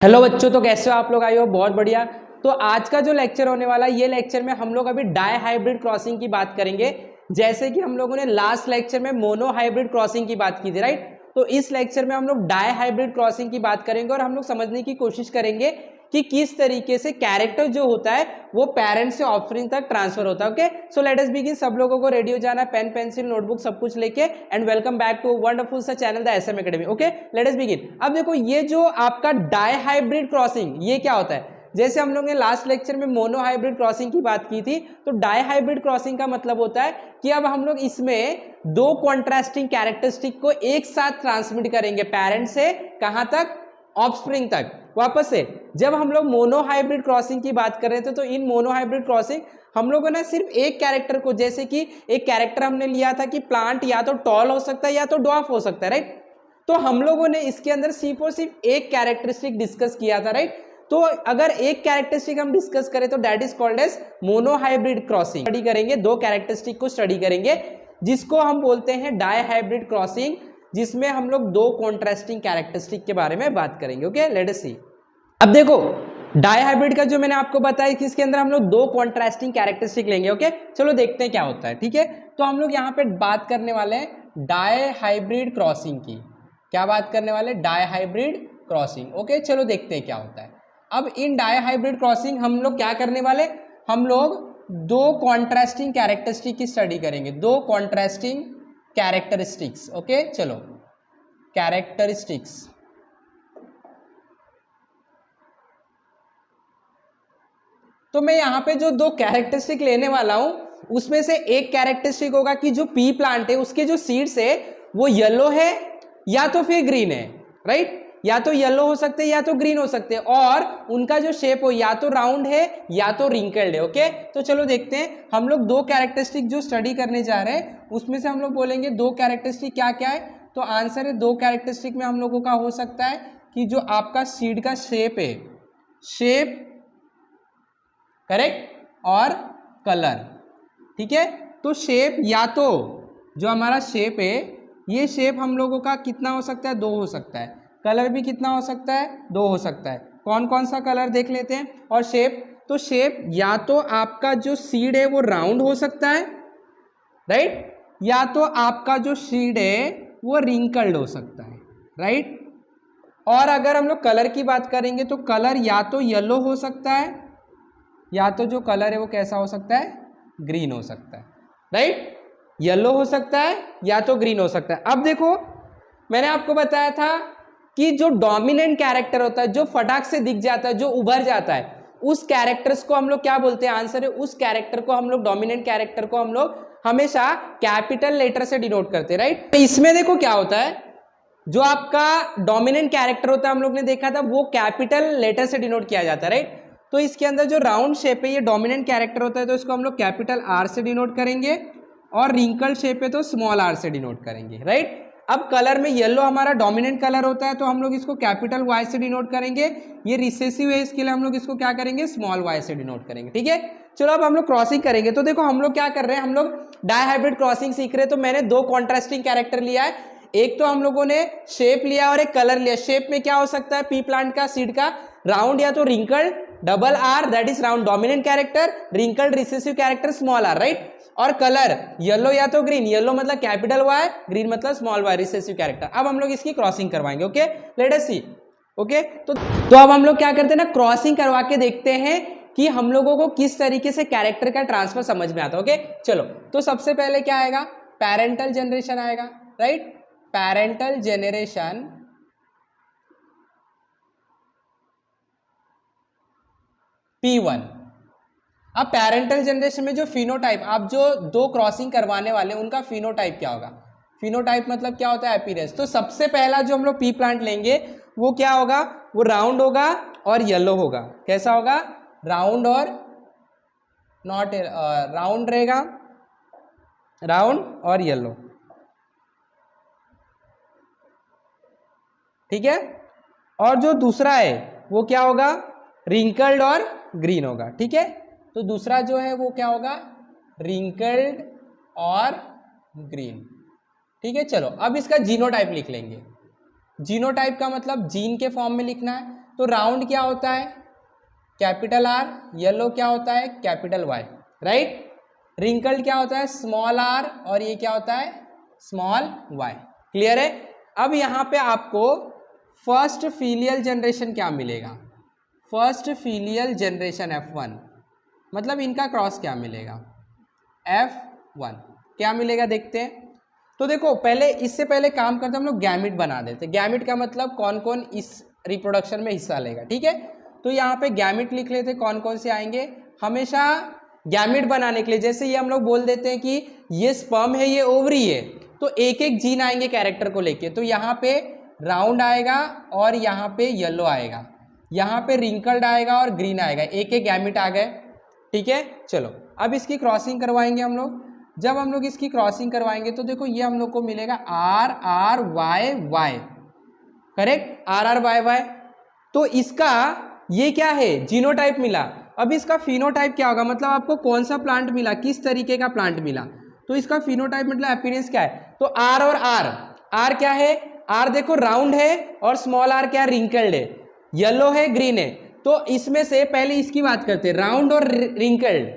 Hello बच्चों, तो कैसे हो आप लोग? आए हो बहुत बढ़िया। तो आज का जो लेक्चर होने वाला है, ये लेक्चर में हम लोग अभी डाई हाइब्रिड क्रॉसिंग की बात करेंगे। जैसे कि हम लोगों ने लास्ट लेक्चर में मोनो हाइब्रिड क्रॉसिंग की बात की थी, राइट? तो इस लेक्चर में हम लोग डाई हाइब्रिड क्रॉसिंग की बात करेंगे और हम लोग समझने की कोशिश करेंगे कि किस तरीके से कैरेक्टर जो होता है वो पेरेंट से ऑफस्प्रिंग तक ट्रांसफर होता है। Okay, so let us begin. सब लोगों को रेडी हो जाना, पेन पेंसिल नोटबुक सब कुछ लेके, and welcome back to wonderful सा channel the SM academy. Okay, let us begin. अब देखो, ये जो आपका डाई हाइब्रिड क्रॉसिंग, ये क्या होता है? जैसे हम लोग ने लास्ट लेक्चर में मोनो हाइब्रिड क्रॉसिंग की बात की थी, तो डाई हाइब्रिड क्रॉसिंग का मतलब होता है कि अब हम लोग इसमें दो कॉन्ट्रास्टिंग कैरेक्टरिस्टिक को एक साथ ट्रांसमिट करेंगे, पेरेंट से कहां तक? ऑफस्प्रिंग तक। वापस से, जब हम लोग मोनो हाइब्रिड क्रॉसिंग की बात कर रहे थे, तो इन मोनो हाइब्रिड क्रॉसिंग हम लोगों ने सिर्फ एक कैरेक्टर को, जैसे कि एक कैरेक्टर हमने लिया था कि प्लांट या तो टॉल हो सकता है या तो ड्वार्फ हो सकता है, राइट? तो हम लोगों ने इसके अंदर सिर्फ और सिर्फ एक कैरेक्टरिस्टिक डिस्कस किया था, राइट? तो अगर एक कैरेक्टरिस्टिक हम डिस्कस करें तो that is called as mono hybrid crossing. Study करेंगे, दो कैरेक्टरिस्टिक को स्टडी करेंगे, जिसको हम बोलते हैं डाई हाइब्रिड क्रॉसिंग, जिसमें हम लोग दो कॉन्ट्रास्टिंग कैरेक्टरिस्टिक के बारे में बात करेंगे। ओके, लेट अस सी। अब देखो, डाई हाइब्रिड का जो मैंने आपको बताया कि इसके अंदर हम लोग दो कॉन्ट्रास्टिंग कैरेक्टरिस्टिक लेंगे। ओके, चलो देखते हैं क्या होता है। ठीक है, तो हम लोग यहाँ पे बात करने वाले हैं डाई हाइब्रिड क्रॉसिंग की। क्या बात करने वाले? Die hybrid crossing. ओके, चलो देखते हैं क्या होता है। अब इन डाई हाइब्रिड क्रॉसिंग हम लोग क्या करने वाले? हम लोग दो कॉन्ट्रास्टिंग कैरेक्टरिस्टिक की स्टडी करेंगे, दो कॉन्ट्रास्टिंग कैरेक्टरिस्टिक्स। ओके, चलो कैरेक्टरिस्टिक्स। तो मैं यहाँ पे जो दो कैरेक्टरिस्टिक लेने वाला हूं, उसमें से एक कैरेक्टरिस्टिक होगा कि जो पी प्लांट है उसके जो सीड्स है वो येलो है या तो फिर ग्रीन है, राइट? या तो येलो हो सकते हैं या तो ग्रीन हो सकते हैं, और उनका जो शेप हो या तो राउंड है या तो रिंकल्ड है। ओके, तो चलो देखते हैं। हम लोग दो कैरेक्टरिस्टिक जो स्टडी करने जा रहे हैं उसमें से हम लोग बोलेंगे दो कैरेक्टरिस्टिक क्या क्या है। तो आंसर है, दो कैरेक्टरिस्टिक में हम लोगों का हो सकता है कि जो आपका सीड का शेप है, शेप, करेक्ट, और कलर। ठीक है, तो शेप, या तो जो हमारा शेप है, ये शेप हम लोगों का कितना हो सकता है? दो हो सकता है। कलर भी कितना हो सकता है? दो हो सकता है। कौन कौन सा कलर देख लेते हैं। और शेप, तो शेप या तो आपका जो सीड है वो राउंड हो सकता है, राइट? या तो आपका जो सीड है वो रिंकल्ड हो सकता है, राइट? और अगर हम लोग कलर की बात करेंगे तो कलर या तो येलो हो सकता है, या तो जो कलर है वो कैसा हो सकता है? ग्रीन हो सकता है, राइट? येलो हो सकता है या तो ग्रीन हो सकता है। अब देखो, मैंने आपको बताया था कि जो डोमिनेंट कैरेक्टर होता है, जो फटाक से दिख जाता है, जो उभर जाता है, उस कैरेक्टर्स को हम लोग क्या बोलते हैं? आंसर है, उस कैरेक्टर को हम लोग, डोमिनेंट कैरेक्टर को हम लोग हमेशा कैपिटल लेटर से डिनोट करते हैं, राइट? तो इसमें देखो क्या होता है, जो आपका डोमिनेंट कैरेक्टर होता है, हम लोग ने देखा था, वो कैपिटल लेटर से डिनोट किया जाता है, राइट? तो इसके अंदर जो राउंड शेप है ये डोमिनेंट कैरेक्टर होता है, तो इसको हम लोग कैपिटल आर से डिनोट करेंगे, और रिंकल शेप है तो स्मॉल आर से डिनोट करेंगे, राइट? अब कलर में येलो हमारा डोमिनेंट कलर होता है, तो हम लोग इसको कैपिटल वाई से डिनोट करेंगे। ये रिसेसिव है, इसके लिए हम लोग इसको क्या करेंगे? स्मॉल वाई से डिनोट करेंगे। ठीक है, चलो अब हम लोग क्रॉसिंग करेंगे। तो देखो, हम लोग क्या कर रहे हैं, हम लोग डाई हाइब्रिड क्रॉसिंग सीख रहे हैं। तो मैंने दो कॉन्ट्रास्टिंग कैरेक्टर लिया है, एक तो हम लोगों ने शेप लिया और एक कलर लिया। शेप में क्या हो सकता है? पी प्लांट का सीड का राउंड या तो wrinkled, double R that is round dominant character, wrinkled recessive character small R, right? और कलर येलो या तो ग्रीन, येलो मतलब कैपिटल वाई, ग्रीन मतलब स्मॉल वाई, रिसेसिव कैरेक्टर। अब हम लोग इसकी क्रॉसिंग करवाएंगे। Okay, let us see. Okay, तो अब हम लोग क्या करते हैं ना, क्रॉसिंग करवा के देखते हैं कि हम लोगों को किस तरीके से कैरेक्टर का ट्रांसफर समझ में आता है। ओके, चलो, तो सबसे पहले क्या आएगा? पेरेंटल जनरेशन आएगा, राइट? Parental generation, P1। अब पेरेंटल जनरेशन में जो फिनोटाइप, आप जो दो क्रॉसिंग करवाने वाले उनका फिनोटाइप क्या होगा? फिनोटाइप मतलब क्या होता है? अपीयरेंस। तो सबसे पहला जो हम लोग पी प्लांट लेंगे वो क्या होगा? वो राउंड होगा और येलो होगा। कैसा होगा? राउंड और नॉट राउंड रहेगा, राउंड और येलो। ठीक है, और जो दूसरा है वो क्या होगा? रिंकल्ड और ग्रीन होगा। ठीक है, तो दूसरा जो है वो क्या होगा? रिंकल्ड और ग्रीन। ठीक है, चलो अब इसका जीनोटाइप लिख लेंगे। जीनोटाइप का मतलब जीन के फॉर्म में लिखना है। तो राउंड क्या होता है कैपिटल आर, येलो क्या होता है कैपिटल वाई, राइट। रिंकल्ड क्या होता है स्मॉल आर और ये क्या होता है स्मॉल वाई। क्लियर है। अब यहाँ पे आपको फर्स्ट फीलियल जनरेशन क्या मिलेगा, फर्स्ट फीलियल जनरेशन F1, मतलब इनका क्रॉस क्या मिलेगा F1 क्या मिलेगा देखते हैं। तो देखो पहले इससे पहले काम करते हम लोग गैमिट बना देते। गैमिट का मतलब कौन कौन इस रिप्रोडक्शन में हिस्सा लेगा, ठीक है। तो यहाँ पे गैमिट लिख लेते कौन कौन से आएंगे। हमेशा गैमिट बनाने के लिए जैसे ये हम लोग बोल देते हैं कि ये स्पर्म है ये ओवरी है, तो एक एक जीन आएंगे कैरेक्टर को लेके। तो यहाँ पे राउंड आएगा और यहाँ पे येलो आएगा, यहाँ पे रिंकल्ड आएगा और ग्रीन आएगा, एक एक गैमिट आ गए, ठीक है। चलो अब इसकी क्रॉसिंग करवाएंगे हम लोग। जब हम लोग इसकी क्रॉसिंग करवाएंगे तो देखो ये हम लोग को मिलेगा R R Y Y, correct R R Y Y. तो इसका ये क्या है जीनोटाइप मिला। अब इसका फिनोटाइप क्या होगा, मतलब आपको कौन सा प्लांट मिला, किस तरीके का प्लांट मिला। तो इसका फिनोटाइप मतलब अपीयरेंस क्या है। तो आर और आर, आर क्या है, आर देखो राउंड है और स्मॉल आर क्या रिंकल्ड है, येलो है ग्रीन है। तो इसमें से पहले इसकी बात करते हैं राउंड और रिंकल्ड,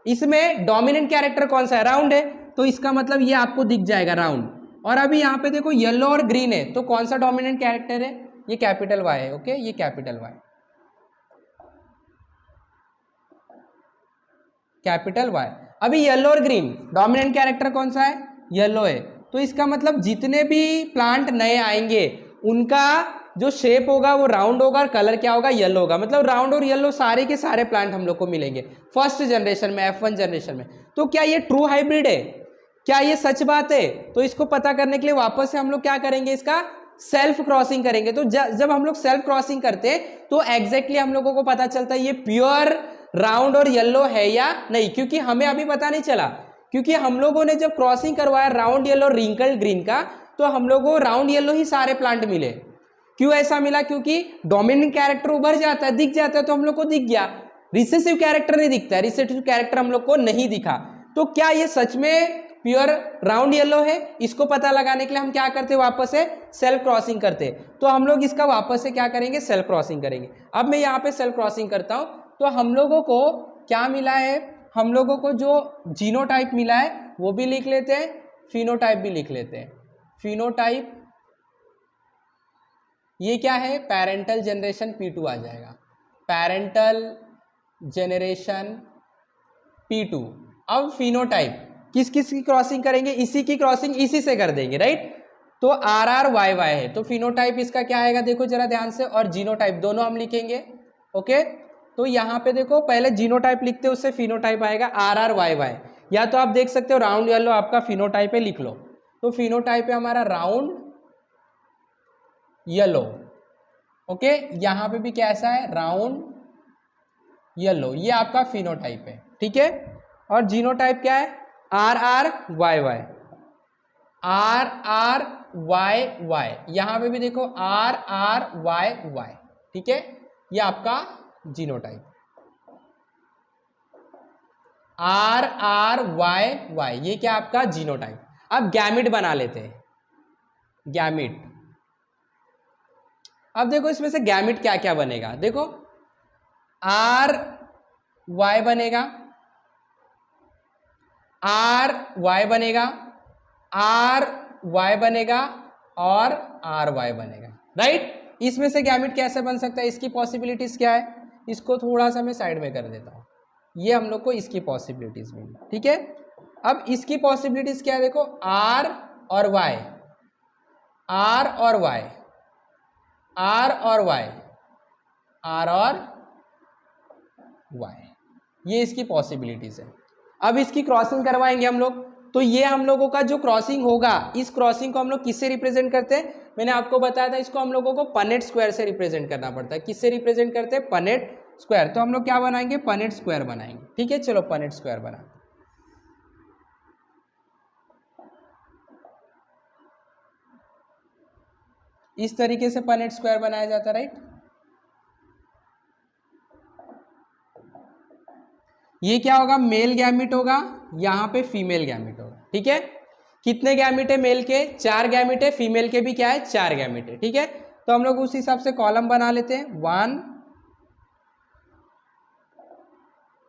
इसमें डोमिनेंट कैरेक्टर कौन सा है राउंड है, तो इसका मतलब ये आपको दिख जाएगा राउंड। और अभी यहाँ पे देखो येलो और ग्रीन है, तो कौन सा डोमिनेंट कैरेक्टर है, ये कैपिटल वाई है, ओके ये कैपिटल वाई, कैपिटल वाई। अभी येलो और ग्रीन डोमिनेंट कैरेक्टर कौन सा है येलो है, तो इसका मतलब जितने भी प्लांट नए आएंगे उनका जो शेप होगा वो राउंड होगा और कलर क्या होगा येलो होगा। मतलब राउंड और येलो सारे के सारे प्लांट हम लोग को मिलेंगे फर्स्ट जनरेशन में F1 जनरेशन में। तो क्या ये ट्रू हाइब्रिड है, क्या ये सच बात है। तो इसको पता करने के लिए वापस से हम लोग क्या करेंगे इसका सेल्फ क्रॉसिंग करेंगे। तो जब हम लोग सेल्फ क्रॉसिंग करते हैं तो एग्जैक्टली हम लोगों को पता चलता है ये प्योर राउंड और येलो है या नहीं, क्योंकि हमें अभी पता नहीं चला, क्योंकि हम लोगों ने जब क्रॉसिंग करवाया राउंड येलो रिंकल्ड ग्रीन का तो हम लोगों को राउंड येलो ही सारे प्लांट मिले। क्यों ऐसा मिला, क्योंकि डोमिनेंट कैरेक्टर उभर जाता है दिख जाता है तो हम लोग को दिख गया, रिसेसिव कैरेक्टर नहीं दिखता है, रिसेसिव कैरेक्टर हम लोग को नहीं दिखा। तो क्या ये सच में प्योर राउंड येलो है, इसको पता लगाने के लिए हम क्या करते हैं वापस से सेल्फ क्रॉसिंग करते हैं। तो हम लोग इसका वापस से क्या करेंगे सेल्फ क्रॉसिंग करेंगे। अब मैं यहाँ पे सेल्फ क्रॉसिंग करता हूँ तो हम लोगों को क्या मिला है, हम लोगों को जो जीनोटाइप मिला है वो भी लिख लेते हैं, फिनोटाइप भी लिख लेते हैं। फिनोटाइप ये क्या है पेरेंटल जनरेशन P2 आ जाएगा, पेरेंटल जनरेशन P2। अब फिनोटाइप किस किस की क्रॉसिंग करेंगे, इसी की क्रॉसिंग इसी से कर देंगे, राइट। तो आर आर वाई वाई है, तो फिनोटाइप इसका क्या आएगा देखो जरा ध्यान से, और जीनोटाइप दोनों हम लिखेंगे, ओके। तो यहाँ पे देखो पहले जीनोटाइप लिखते हैं उससे फिनोटाइप आएगा आर आर वाई वाई, या तो आप देख सकते हो राउंड येलो आपका फिनोटाइप है लिख लो। तो फिनोटाइप है हमारा राउंड येलो, ओके। यहाँ पे भी कैसा है राउंड येलो, ये आपका फिनोटाइप है, ठीक है। और जीनोटाइप क्या है R R Y Y, R R Y Y, यहाँ पे भी देखो आर आर वाई वाई, ठीक है। ये आपका genotype R R Y Y, ये क्या आपका जीनोटाइप। अब गैमिट बना लेते हैं, गैमिट। अब देखो इसमें से गैमिट क्या क्या बनेगा, देखो आर वाई बनेगा, आर वाई बनेगा, आर वाई बनेगा और आर वाई बनेगा, राइट। इसमें से गैमिट कैसे बन सकता है, इसकी पॉसिबिलिटीज क्या है, इसको थोड़ा सा मैं साइड में कर देता हूँ, ये हम लोग को इसकी पॉसिबिलिटीज मिली, ठीक है। अब इसकी पॉसिबिलिटीज क्या है देखो आर और वाई, आर और वाई, आर और वाई, आर और वाई, ये इसकी पॉसिबिलिटीज है। अब इसकी क्रॉसिंग करवाएंगे हम लोग, तो ये हम लोगों का जो क्रॉसिंग होगा इस क्रॉसिंग को हम लोग किससे रिप्रेजेंट करते हैं, मैंने आपको बताया था इसको हम लोगों को पनेट स्क्वायर से रिप्रेजेंट करना पड़ता है। किससे रिप्रेजेंट करते हैं पनेट स्क्वायर, तो हम लोग क्या बनाएंगे पनेट स्क्वायर बनाएंगे, ठीक है। चलो पनेट स्क्वायर बनाते हैं, इस तरीके से पनेट स्क्वायर बनाया जाता है, राइट। ये क्या होगा मेल गैमिट होगा, यहाँ पे फीमेल गैमिट होगा, ठीक है। कितने गैमिट है मेल के 4 गैमिट है, फीमेल के भी क्या है 4 गैमिट है, ठीक है। तो हम लोग उस हिसाब से कॉलम बना लेते हैं। 1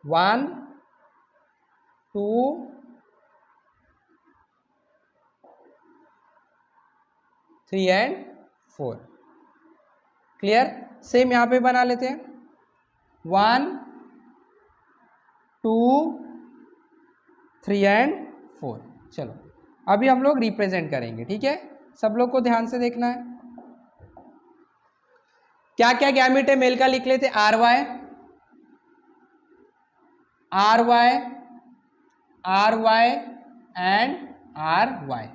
1 2 3 एंड 4। क्लियर। सेम यहाँ पे बना लेते हैं 1 2 3 एंड 4। चलो अभी हम लोग रिप्रेजेंट करेंगे, ठीक है। सब लोग को ध्यान से देखना है। क्या क्या गैमेट है मेल का लिख लेते। R Y R Y R Y and R Y.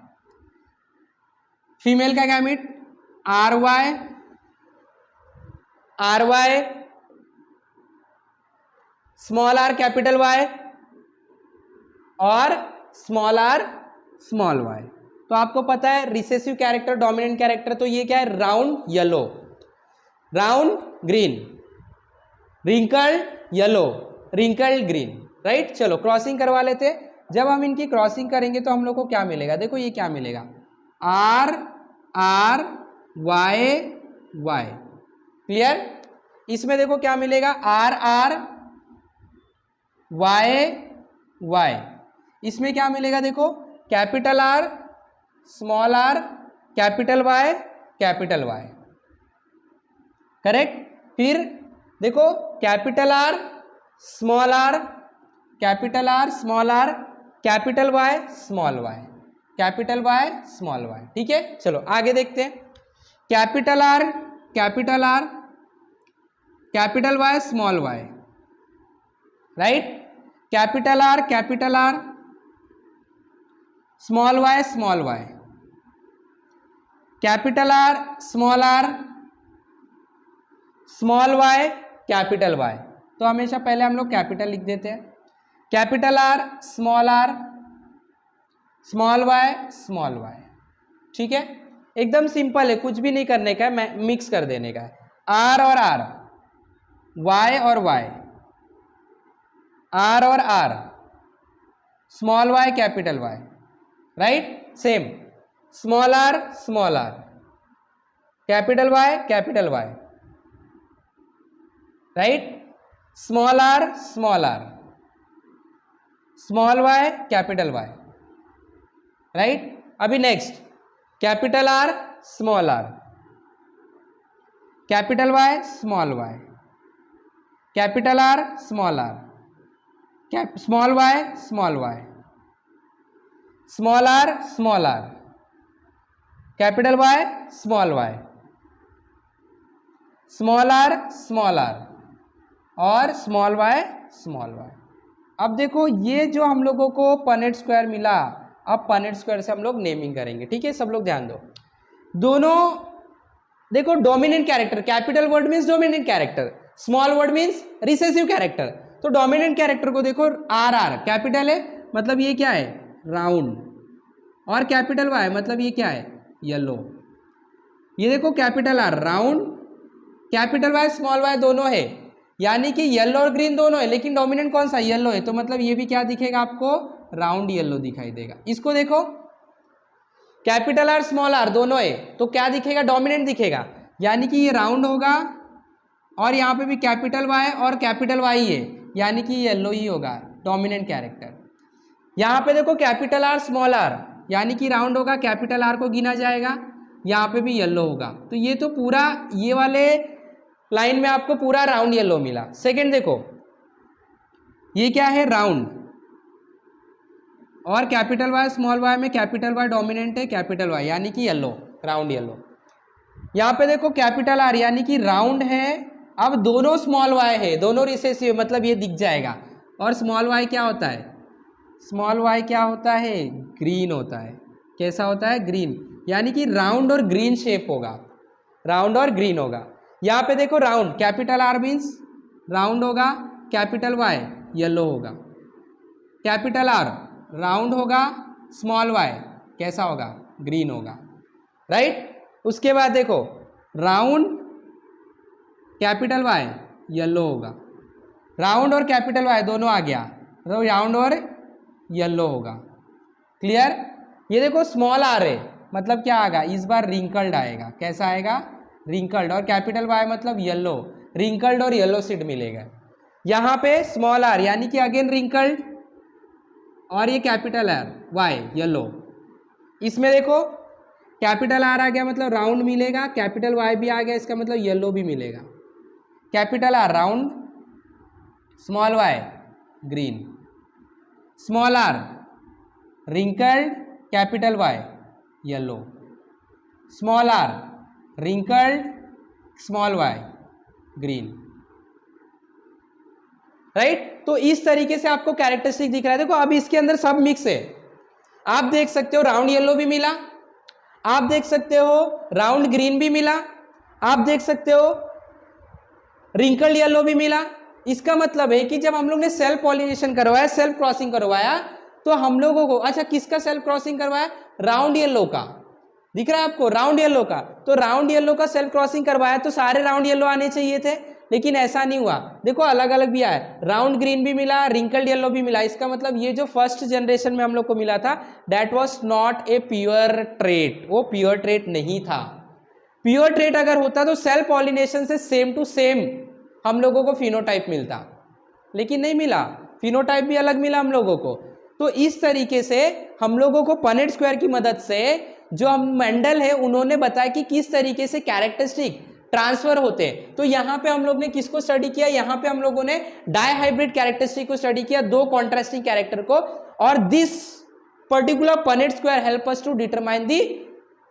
Female का gamete R Y small R capital Y और स्मॉल आर स्मॉल वाई। तो आपको पता है रिसेसिव कैरेक्टर डोमिनेंट कैरेक्टर, तो ये क्या है, round yellow, round green, wrinkled yellow, wrinkled green, right. चलो क्रॉसिंग करवा लेते हैं। जब हम इनकी क्रॉसिंग करेंगे तो हम लोग को क्या मिलेगा, देखो ये क्या मिलेगा, R R Y Y. Clear. इसमें देखो क्या मिलेगा, आर आर वाई वाई। इसमें क्या मिलेगा, देखो capital R small R capital Y capital Y, correct. फिर देखो capital R small R capital R small R capital Y small Y capital Y small Y, ठीक है। चलो आगे देखते हैं। Capital R capital R capital Y small Y, right. Capital R small Y capital R small Y capital Y. तो हमेशा पहले हम लोग कैपिटल लिख देते हैं। कैपिटल आर स्मॉल वाई, ठीक है। एकदम सिंपल है, कुछ भी नहीं करने का है, मिक्स कर देने का है। आर और आर, वाई और वाई, आर और R, small Y capital Y, right. Same small R capital Y, right. Small R small Y capital Y, right. अभी next capital R capital Y small Y capital R small Y small R capital Y small R और small Y. अब देखो ये जो हम लोगों को Punnett square मिला, अब पनेट स्क्वायर से हम लोग नेमिंग करेंगे, ठीक है। सब लोग ध्यान दो। दोनों देखो dominant character, capital word means dominant character, small word means recessive character. तो डोमिनेंट कैरेक्टर को देखो आर आर कैपिटल है, मतलब ये क्या है, राउंड, और कैपिटल वाई मतलब ये क्या है, येलो। ये देखो capital R round, capital Y small Y दोनों है, यानी कि येलो और ग्रीन दोनों है, लेकिन डोमिनेंट कौन सा, येलो है। तो मतलब ये भी क्या दिखेगा आपको, राउंड येलो दिखाई देगा। इसको देखो कैपिटल आर स्मॉल आर दोनों है, तो क्या दिखेगा, डोमिनेंट दिखेगा, यानी कि ये राउंड होगा, और यहाँ पे भी कैपिटल वाई और कैपिटल वाई है, यानी कि येलो ही होगा, डोमिनेंट कैरेक्टर। यहाँ पे देखो कैपिटल आर स्मॉल आर, यानी कि राउंड होगा, कैपिटल आर को गिना जाएगा, यहाँ पे भी येलो होगा। तो ये तो पूरा ये वाले लाइन में आपको पूरा राउंड येलो मिला। सेकंड देखो ये क्या है, राउंड, और कैपिटल वाई स्मॉल वाई में कैपिटल वाई डोमिनेंट है, कैपिटल वाई यानी कि येलो, राउंड येलो। यहाँ पे देखो कैपिटल आर यानी कि राउंड है, अब दोनों स्मॉल वाई है, दोनों रिसेसिव, मतलब ये दिख जाएगा। और स्मॉल वाई क्या होता है, स्मॉल वाई क्या होता है, ग्रीन होता है। कैसा होता है, ग्रीन, यानी कि राउंड और ग्रीन शेप होगा, राउंड और ग्रीन होगा। यहाँ पे देखो round, capital R means round होगा, कैपिटल वाई येलो होगा, कैपिटल आर राउंड होगा, स्मॉल वाई कैसा होगा, ग्रीन होगा, राइट। उसके बाद देखो राउंड कैपिटल वाई येलो होगा, राउंड और कैपिटल वाई दोनों आ गया, तो राउंड और येलो होगा। क्लियर। ये देखो स्मॉल आर है, मतलब क्या आएगा, इस बार रिंकल्ड आएगा, कैसा आएगा, रिंकल्ड, और कैपिटल वाई मतलब येलो, रिंकल्ड और येलो सीड मिलेगा। यहाँ पे स्मॉल आर यानी कि अगेन रिंकल्ड, और ये कैपिटल आर वाई येलो। इसमें देखो कैपिटल आर आ गया मतलब राउंड मिलेगा, कैपिटल वाई भी आ गया इसका मतलब येलो भी मिलेगा। Capital R round, small Y green, small R wrinkled, capital Y yellow, small R wrinkled, small Y green, right. तो इस तरीके से आपको कैरेक्टरिस्टिक दिख रहा है। देखो अब इसके अंदर सब मिक्स है, आप देख सकते हो राउंड येलो भी मिला, आप देख सकते हो राउंड ग्रीन भी मिला, आप देख सकते हो रिंकल्ड येलो भी मिला। इसका मतलब है कि जब हम लोग ने सेल्फ पॉलिनेशन करवाया, सेल्फ क्रॉसिंग करवाया, तो हम लोगों को, अच्छा किसका सेल्फ क्रॉसिंग करवाया, राउंड येलो का, दिख रहा है आपको राउंड येलो का, तो राउंड येलो का सेल्फ क्रॉसिंग करवाया तो सारे राउंड येलो आने चाहिए थे, लेकिन ऐसा नहीं हुआ। देखो अलग अलग भी आया, राउंड ग्रीन भी मिला, रिंकल्ड येलो भी मिला। इसका मतलब ये जो फर्स्ट जनरेशन में हम लोग को मिला था, that was not a pure trait, वो प्योर ट्रेट नहीं था। प्योर ट्रेट अगर होता तो सेल्फ पॉलिनेशन से सेम टू सेम हम लोगों को फिनोटाइप मिलता, लेकिन नहीं मिला, फिनोटाइप भी अलग मिला हम लोगों को। तो इस तरीके से हम लोगों को पनेट स्क्वायर की मदद से जो हम मेंडल है उन्होंने बताया कि किस तरीके से कैरेक्टरिस्टिक ट्रांसफर होते हैं। तो यहाँ पे हम लोग ने किसको स्टडी किया, यहाँ पे हम लोगों ने डाइहाइब्रिड कैरेक्टरिस्टिक को स्टडी किया, दो कॉन्ट्रास्टिंग कैरेक्टर को, और this particular Punnett square help us to determine the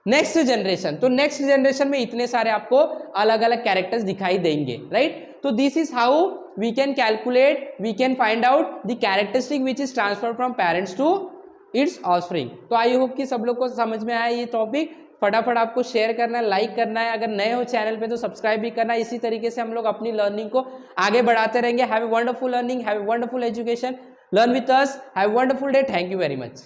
next generation. तो नेक्स्ट जनरेशन में इतने सारे आपको अलग अलग कैरेक्टर्स दिखाई देंगे, राइट। तो this is how we can calculate, we can find out the characteristic which is transfer from parents to its offspring. तो आई होप कि सब लोग को समझ में आया ये टॉपिक। फटाफट आपको शेयर करना है, लाइक करना है, अगर नए हो चैनल पे तो सब्सक्राइब भी करना है। इसी तरीके से हम लोग अपनी लर्निंग को आगे बढ़ाते रहेंगे। Have a wonderful learning, have a wonderful education, learn with us, have a wonderful day, thank you very much.